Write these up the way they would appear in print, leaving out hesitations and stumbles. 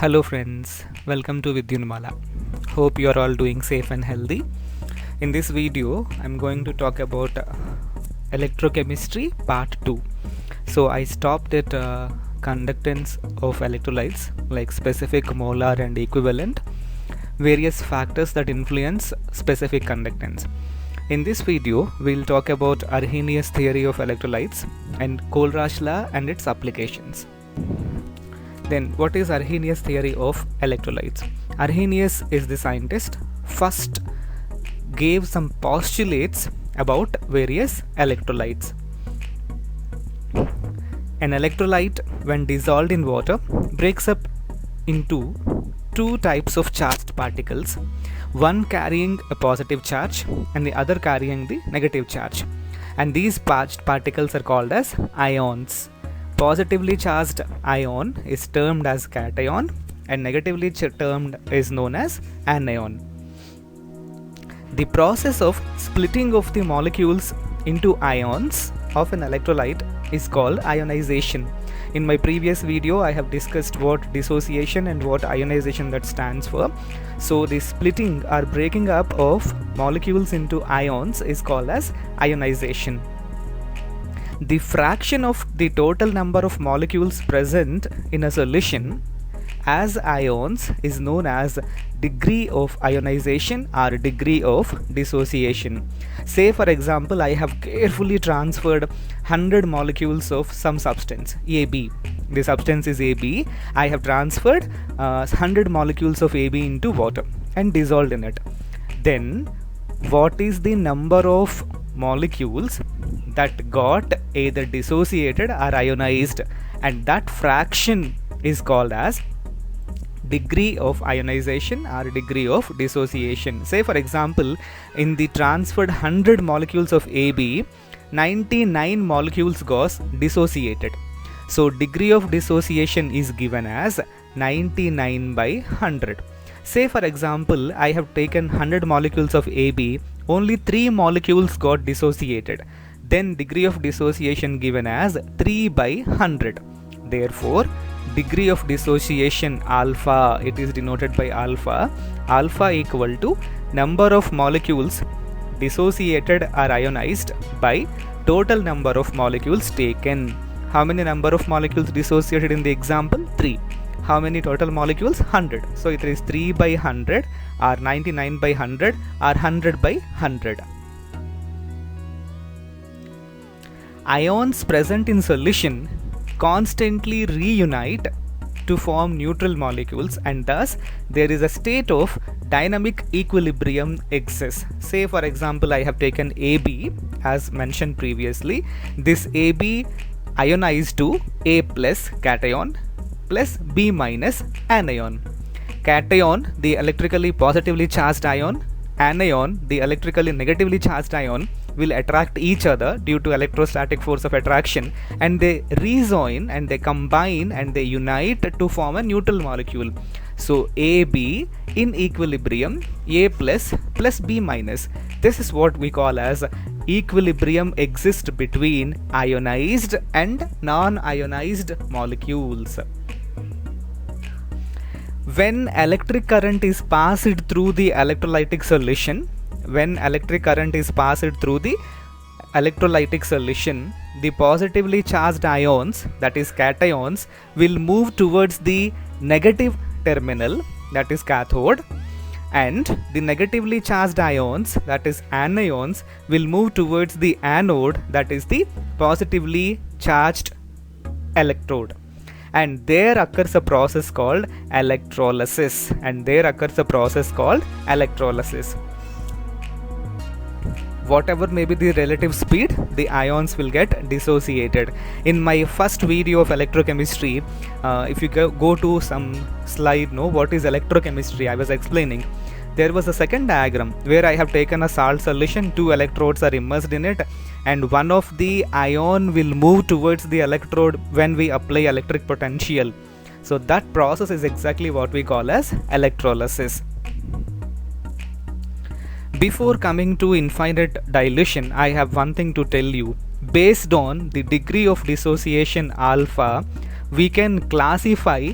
Hello friends, welcome to Vidyunmala. Hope you are all doing safe and healthy. In this video, I'm going to talk about electrochemistry part 2. So I stopped at conductance of electrolytes like specific, molar and equivalent, various factors that influence specific conductance. In this video, we'll talk about Arrhenius theory of electrolytes and Kohlraasch law and its applications. Then, what is Arrhenius theory of electrolytes? Arrhenius is the scientist first gave some postulates about various electrolytes. An electrolyte, when dissolved in water, breaks up into two types of charged particles, one carrying a positive charge and the other carrying the negative charge. And these charged particles are called as ions. Positively charged ion is termed as cation and negatively termed is known as anion. The process of splitting of the molecules into ions of an electrolyte is called ionization. In my previous video, I have discussed what dissociation and what ionization that stands for. So the splitting or breaking up of molecules into ions is called as ionization. The fraction of the total number of molecules present in a solution as ions is known as degree of ionization or degree of dissociation. Say for example, I have carefully transferred 100 molecules of some substance AB. The substance is AB. I have transferred 100 molecules of AB into water and dissolved in it. Then what is the number of molecules that got either dissociated or ionized, and that fraction is called as degree of ionization or degree of dissociation. Say for example, in the transferred 100 molecules of AB, 99 molecules got dissociated. So degree of dissociation is given as 99 by 100. Say for example, I have taken 100 molecules of AB, only 3 molecules got dissociated. Then degree of dissociation given as 3 by 100. Therefore, degree of dissociation alpha, it is denoted by alpha. Alpha equal to number of molecules dissociated or ionized by total number of molecules taken. How many number of molecules dissociated in the example? 3. How many total molecules? 100. So it is 3 by 100 or 99 by 100 or 100 by 100. Ions present in solution constantly reunite to form neutral molecules, and thus there is a state of dynamic equilibrium exists. Say for example, I have taken AB as mentioned previously. This AB ionized to A plus cation plus B minus anion. Cation, the electrically positively charged ion, anion, the electrically negatively charged ion, will attract each other due to electrostatic force of attraction, and they rejoin and they combine and they unite to form a neutral molecule. So AB in equilibrium, A plus plus B minus. This is what we call as equilibrium exists between ionized and non-ionized molecules. When electric current is passed through the electrolytic solution, the positively charged ions, that is cations, will move towards the negative terminal, that is cathode, and the negatively charged ions, that is anions, will move towards the anode, that is the positively charged electrode. And there occurs a process called electrolysis. Whatever may be the relative speed, the ions will get dissociated. In my first video of electrochemistry, if you go to some slide, what is electrochemistry, I was explaining. There was a second diagram where I have taken a salt solution, 2 electrodes are immersed in it, and one of the ion will move towards the electrode when we apply electric potential. So that process is exactly what we call as electrolysis. Before coming to infinite dilution, I have one thing to tell you. Based on the degree of dissociation alpha, we can classify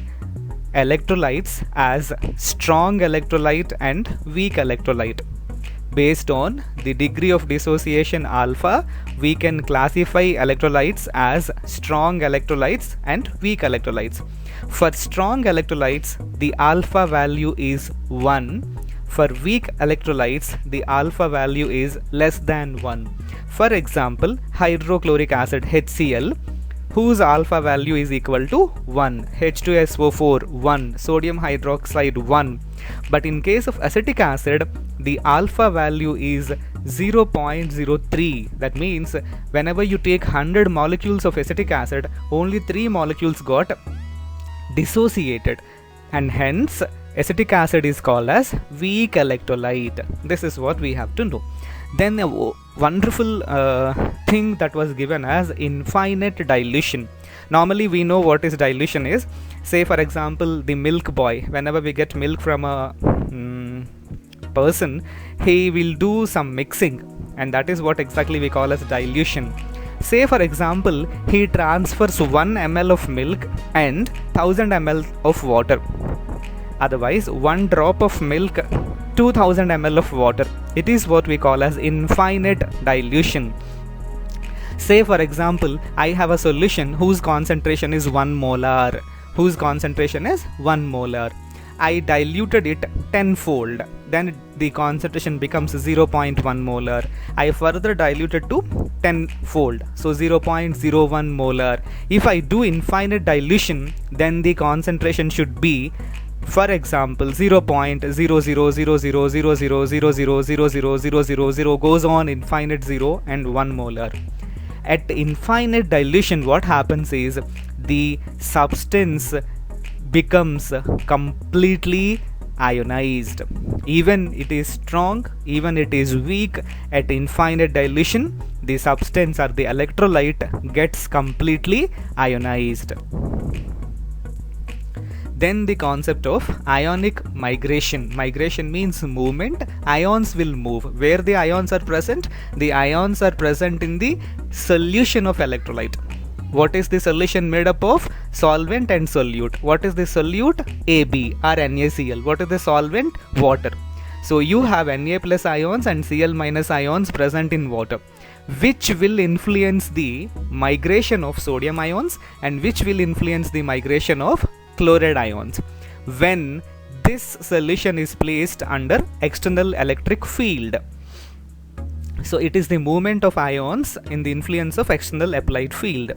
electrolytes as strong electrolyte and weak electrolyte. Based on the degree of dissociation alpha, we can classify electrolytes as strong electrolytes and weak electrolytes. For strong electrolytes, the alpha value is 1. For weak electrolytes, the alpha value is less than 1. For example, hydrochloric acid HCl, whose alpha value is equal to 1, H2SO4 1, sodium hydroxide 1. But in case of acetic acid, the alpha value is 0.03. That means whenever you take 100 molecules of acetic acid, only 3 molecules got dissociated, and hence acetic acid is called as weak electrolyte. This is what we have to know. Then a wonderful thing that was given as infinite dilution. Normally we know what is dilution is. Say for example, the milk boy, whenever we get milk from a person, he will do some mixing, and that is what exactly we call as dilution. Say for example, he transfers 1 ml of milk and 1000 ml of water. Otherwise, 1 drop of milk, 2000 ml of water. It is what we call as infinite dilution. Say for example, I have a solution whose concentration is 1 molar. I diluted it tenfold. Then the concentration becomes 0.1 molar. I further diluted to tenfold, so 0.01 molar. If I do infinite dilution, then the concentration should be, for example, 0.000000000000 goes on infinite 0 and 1 molar. At infinite dilution, what happens is the substance becomes completely ionized. Even it is strong, even it is weak, at infinite dilution, the substance or the electrolyte gets completely ionized. Then the concept of ionic migration. Migration means movement. Ions will move. Where the ions are present? The ions are present in the solution of electrolyte. What is the solution made up of? Solvent and solute. What is the solute? AB or NaCl. What is the solvent? Water. So you have Na plus ions and Cl minus ions present in water, which will influence the migration of sodium ions and which will influence the migration of chloride ions when this solution is placed under external electric field. So it is the movement of ions in the influence of external applied field,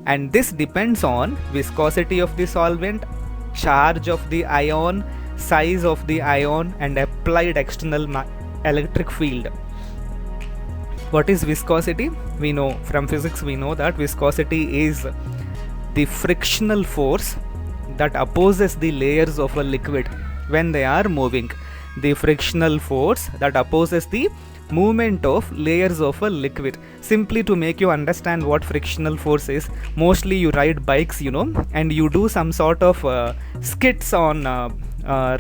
and this depends on viscosity of the solvent, charge of the ion, size of the ion, and applied external electric field. What is viscosity? We know from physics, we know that viscosity is the frictional force that opposes the layers of a liquid when they are moving. The frictional force that opposes the movement of layers of a liquid. Simply to make you understand what frictional force is, mostly you ride bikes, and you do some sort of skits on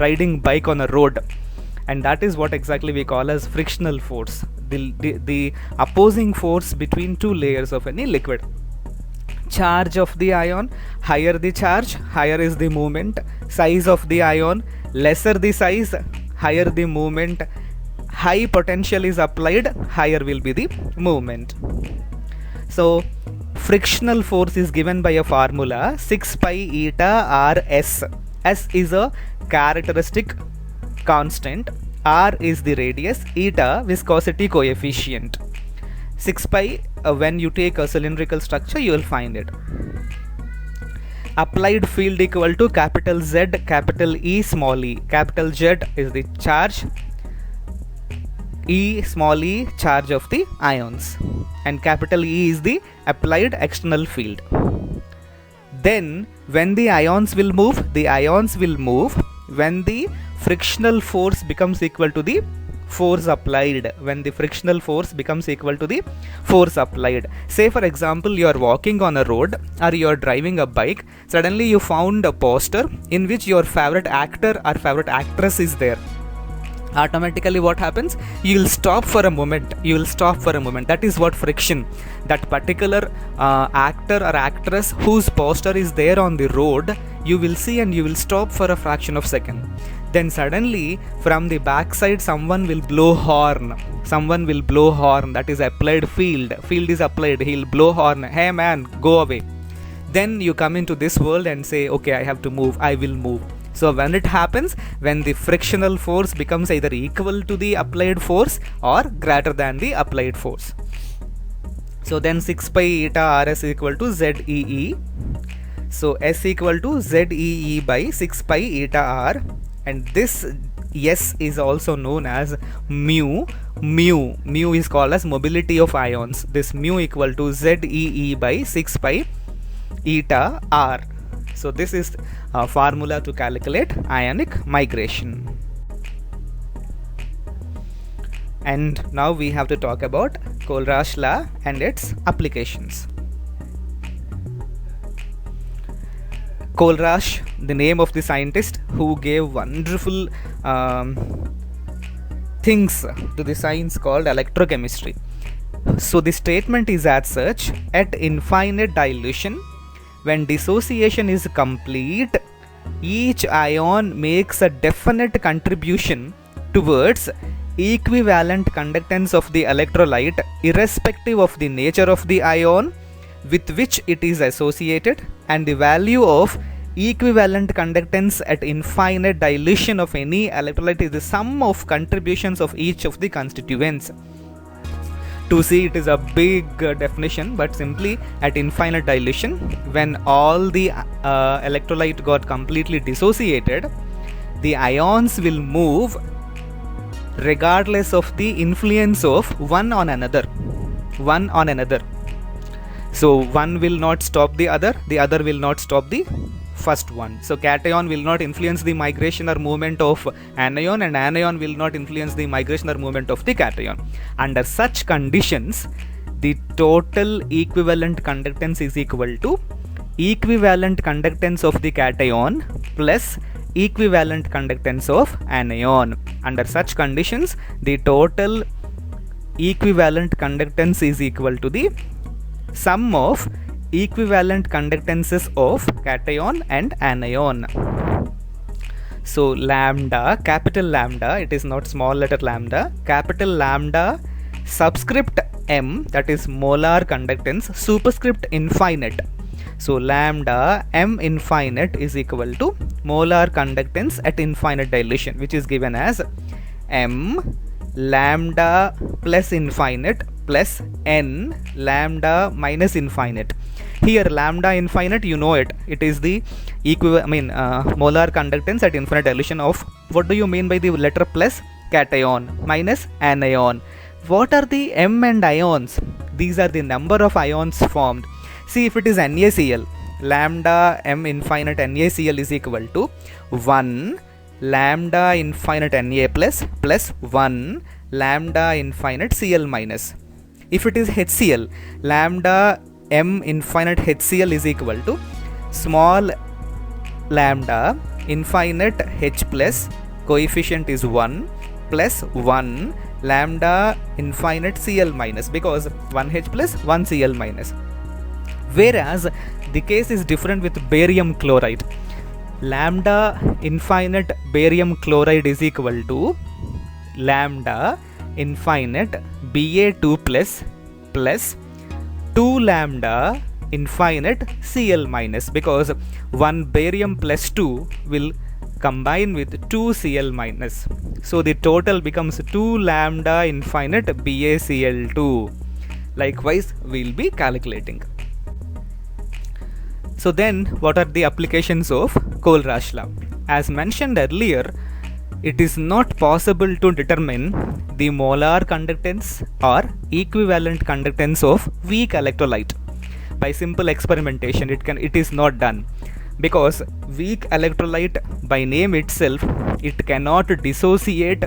riding bike on a road, and that is what exactly we call as frictional force, the opposing force between two layers of any liquid. Charge of the ion, higher the charge, higher is the movement. Size of the ion, lesser the size, higher the movement. High potential is applied, higher will be the movement. So frictional force is given by a formula 6 pi eta r s. S is a characteristic constant, r is the radius, eta viscosity coefficient. 6 pi, when you take a cylindrical structure, you will find it. Applied field equal to capital Z, capital E, small e. Capital Z is the charge, E, small e, charge of the ions, and capital E is the applied external field. Then when the ions will move when the frictional force becomes equal to the force applied. When the frictional force becomes equal to the force applied. Say for example, you are walking on a road or you are driving a bike. Suddenly you found a poster in which your favorite actor or favorite actress is there. Automatically what happens? You will stop for a moment. That is what friction. That particular actor or actress whose poster is there on the road, you will see and you will stop for a fraction of second. Then suddenly from the backside someone will blow horn. That is applied field is applied. He'll blow horn, hey man, go away. Then you come into this world and say, okay, I have to move, I will move. So when it happens, when the frictional force becomes either equal to the applied force or greater than the applied force. So then 6 pi eta rs is equal to ZEE. So S equal to ZEE by 6 pi eta r, and this S is also known as mu. Mu is called as mobility of ions. This mu equal to ZEE by 6 pi eta r. So this is a formula to calculate ionic migration. And now we have to talk about Kohlraasch law and its applications. Kohlraasch, the name of the scientist who gave wonderful things to the science called electrochemistry. So the statement is as such: at infinite dilution, when dissociation is complete, each ion makes a definite contribution towards equivalent conductance of the electrolyte, irrespective of the nature of the ion with which it is associated, and the value of equivalent conductance at infinite dilution of any electrolyte is the sum of contributions of each of the constituents. To see, it is a big definition, but simply at infinite dilution, when all the electrolyte got completely dissociated, the ions will move regardless of the influence of one on another. So one will not stop the other will not stop the first one. So cation will not influence the migration or movement of anion, and anion will not influence the migration or movement of the cation. Under such conditions, the total equivalent conductance is equal to equivalent conductance of the cation plus equivalent conductance of anion. Under such conditions, the total equivalent conductance is equal to the sum of equivalent conductances of cation and anion. So lambda, capital lambda, it is not small letter lambda, capital lambda subscript m, that is molar conductance, superscript infinite. So lambda m infinite is equal to molar conductance at infinite dilution, which is given as m lambda plus infinite plus n lambda minus infinite. Here lambda infinite, you know it is the molar conductance at infinite dilution of, what do you mean by the letter plus? Cation minus anion. What are the m and ions? These are the number of ions formed. See, if it is NaCl, lambda m infinite NaCl is equal to 1 lambda infinite Na plus 1 lambda infinite Cl minus. If it is HCl, lambda m infinite HCl is equal to small lambda infinite H plus, coefficient is 1 plus 1 lambda infinite Cl minus, because 1H plus 1 Cl minus. Whereas the case is different with barium chloride. Lambda infinite barium chloride is equal to lambda infinite Ba2 plus 2 lambda infinite Cl minus, because 1 barium plus 2 will combine with 2 Cl minus. So the total becomes 2 lambda infinite BaCl2. Likewise, we will be calculating. So then, what are the applications of Kohlraasch law? As mentioned earlier, it is not possible to determine the molar conductance or equivalent conductance of weak electrolyte by simple experimentation. It is not done, because weak electrolyte by name itself, it cannot dissociate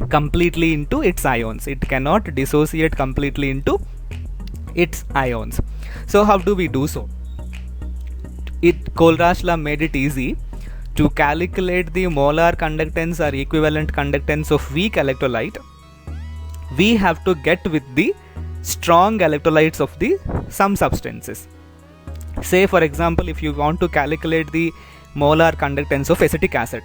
completely into its ions. So how do we do so? Kohlraasch law made it easy to calculate the molar conductance or equivalent conductance of weak electrolyte. We have to get with the strong electrolytes of the some substances. Say for example, if you want to calculate the molar conductance of acetic acid,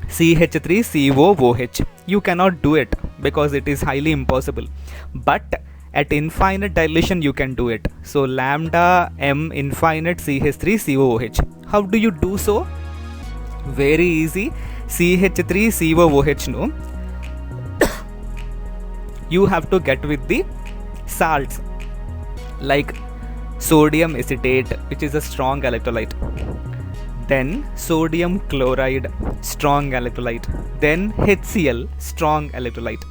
CH3COOH, you cannot do it because it is highly impossible, but at infinite dilution you can do it. So lambda m infinite CH3COOH. How do you do so? Very easy. CH3COOH no, you have to get with the salts like sodium acetate, which is a strong electrolyte, then sodium chloride, strong electrolyte, then HCl, strong electrolyte.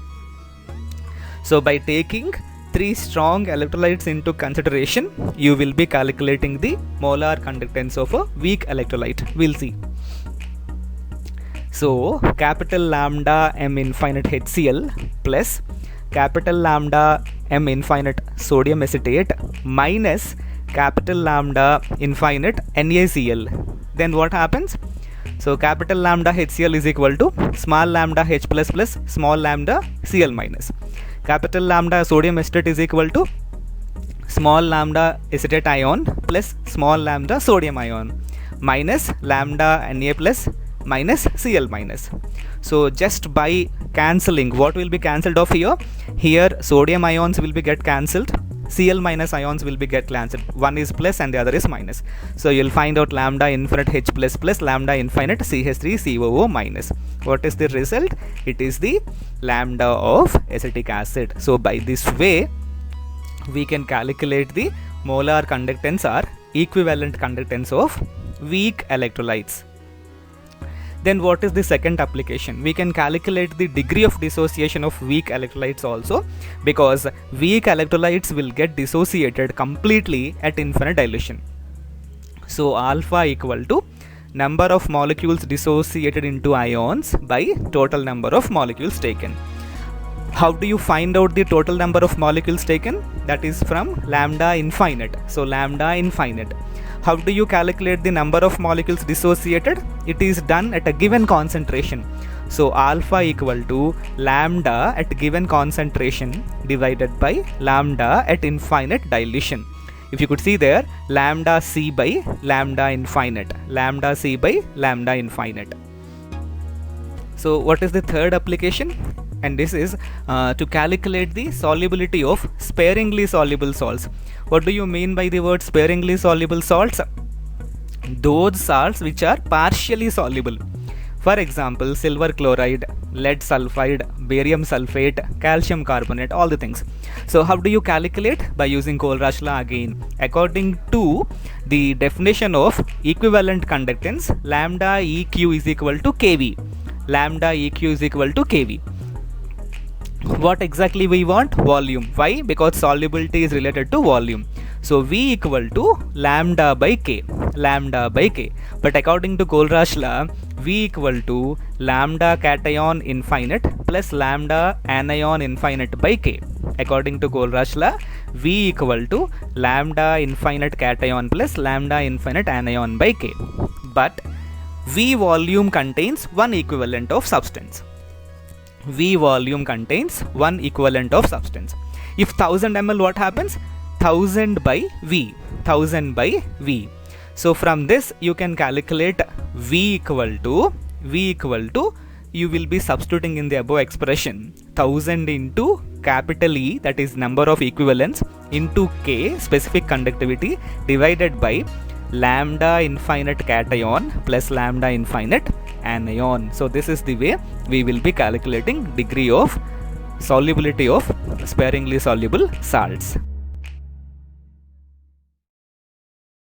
So by taking 3 strong electrolytes into consideration, you will be calculating the molar conductance of a weak electrolyte. We'll see. So capital lambda m infinite HCl plus capital lambda m infinite sodium acetate minus capital lambda infinite NaCl. Then what happens? So capital lambda HCl is equal to small lambda H plus plus small lambda Cl minus. Capital lambda sodium acetate is equal to small lambda acetate ion plus small lambda sodium ion minus lambda Na plus minus Cl minus. So just by cancelling, what will be cancelled off here? Here sodium ions will be get cancelled, Cl minus ions will be get cancelled. One is plus and the other is minus. So you'll find out lambda infinite H plus plus lambda infinite CH3COO minus. What is the result? It is the lambda of acetic acid. So by this way, we can calculate the molar conductance or equivalent conductance of weak electrolytes. Then what is the second application? We can calculate the degree of dissociation of weak electrolytes also, because weak electrolytes will get dissociated completely at infinite dilution. So alpha equal to number of molecules dissociated into ions by total number of molecules taken. How do you find out the total number of molecules taken? That is from lambda infinite. So lambda infinite. How do you calculate the number of molecules dissociated? It is done at a given concentration. So alpha equal to lambda at given concentration divided by lambda at infinite dilution. If you could see there, lambda C by lambda infinite, lambda C by lambda infinite. So what is the third application? And this is to calculate the solubility of sparingly soluble salts. What do you mean by the word sparingly soluble salts? Those salts which are partially soluble. For example, silver chloride, lead sulfide, barium sulfate, calcium carbonate, all the things. So how do you calculate? By using Kohlrausch law again. According to the definition of equivalent conductance, lambda EQ is equal to Kv. Lambda EQ is equal to Kv. What exactly we want? Volume. Why? Because solubility is related to volume. So V equal to lambda by K. Lambda by K. But according to Kohlrausch law, V equal to lambda cation infinite plus lambda anion infinite by K. According to Kohlrausch law, V equal to lambda infinite cation plus lambda infinite anion by K. But V volume contains one equivalent of substance. V volume contains one equivalent of substance. If 1000 ml, what happens? 1000 by V. 1000 by V. So from this you can calculate V equal to, you will be substituting in the above expression 1000 into capital E, that is number of equivalents, into K, specific conductivity, divided by lambda infinite cation plus lambda infinite anion. So this is the way we will be calculating degree of solubility of sparingly soluble salts.